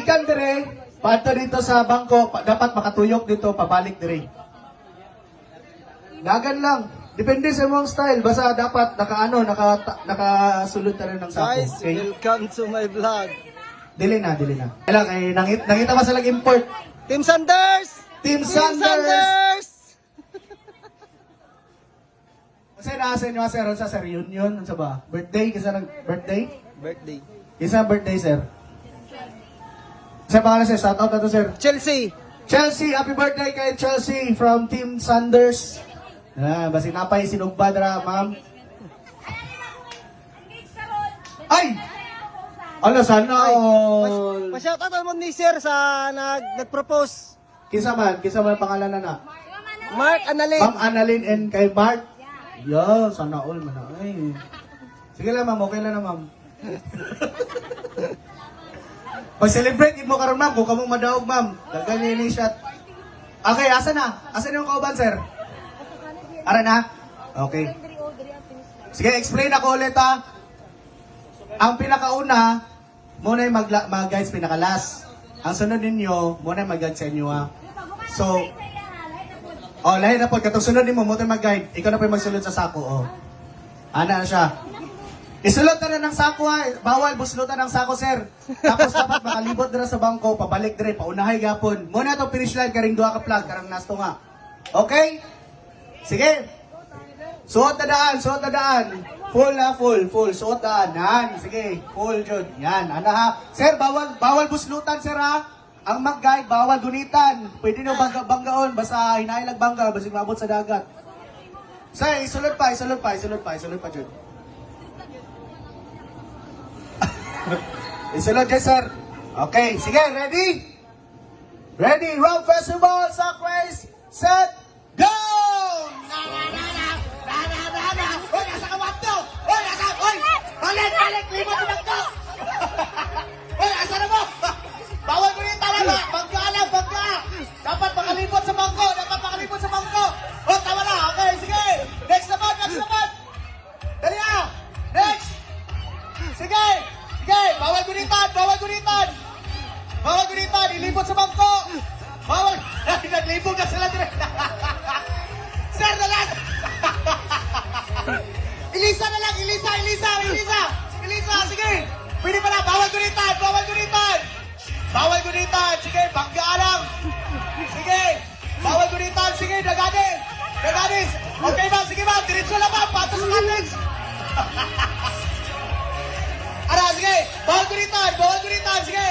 gikan dire, pato dito sa bangko, dapat makatuyok dito, pabalik dire. Dagan lang. Depende sa mong style. Basta dapat nakasulod na rin ng sako. Guys, Okay? welcome to my vlog. Dili na. Kailang, nakita ba silang import? Team Sanders! Team Sanders! Kasi nasa inyo, sir, sa reunion, sa ba? Birthday, kisa ng birthday? Birthday. Kisa birthday, sir? Sa pangalan, sir, shout out na to, sir. Chelsea! Chelsea, happy birthday kay Chelsea from Team Sanders. Basi napay sinugba dara, ma'am. Ay! Ano, sana all. Pa-shoutout mo ni Sir sa nag-propose. Kisa man pangalan na. Mark Analin. Ma'am Annalyn and kay Mark. Yo, sana all man. Ay. Sige lang, ma'am. Okay lang na, ma'am. Pag-celebrate mo karon, ma'am. Kung kamong madaog, ma'am. Dagan niya yung shot. Okay, asa na? Asa na yung kauban, sir? Ara na? Okay. Sige, explain ako ulit, ha. Ang pinakauna, muna yung mag-guides pinakalas. Ang sunod ninyo, muna yung mag-guide sa inyo, ha. So, lahi na po. Katong sunod ninyo, muna yung mag-guide. Ikaw na po yung magsulod sa sako, Ana na siya. Isulot na ng sako, ha. Bawal, buslutan ng sako, sir. Tapos dapat makalibot na sa bangko, pabalik na rin, paunahay gapon. Muna itong finish line, karing duha ka flag, karang nasto nga. Okay? Sige. Suot na daan. Full na, full. Suot daan. Yan. Sige. Full jud. Yan. Ana ha. Sir, bawal buslutan, sir ha. Ang mag-guide, bawal gunitan. Pwede nyo banggaon. Basta hinailag bangga. Basta mabot sa dagat. Sir, isulod pa jud. Isulod dyan, sir. Okay. Sige, ready? Ready. Rock Festival, Sack Race, set, go! Balik! Lima sa bangko! Hoy, asa na mo? Bawal ko yung tala! Bangka! Dapat makalibot sa bangko! Tama na! Okay, sige! Next naman! Dali na! Next! Sige! Bawal gunitan! Ilibot sa bangko! Bawal! Naglibot na sila dire! Sir, na lang! Ilisa na lang! Ilisa! Sige! Pwede pa na! Bawal gunitan! Sige! Bangga lang! Sige! Bawal gunitan! Sige! Daganis! Okay ba? Sige ba? Diretso lang ba? Patos sa matrix! Ara! Sige! Bawal gunitan! Sige!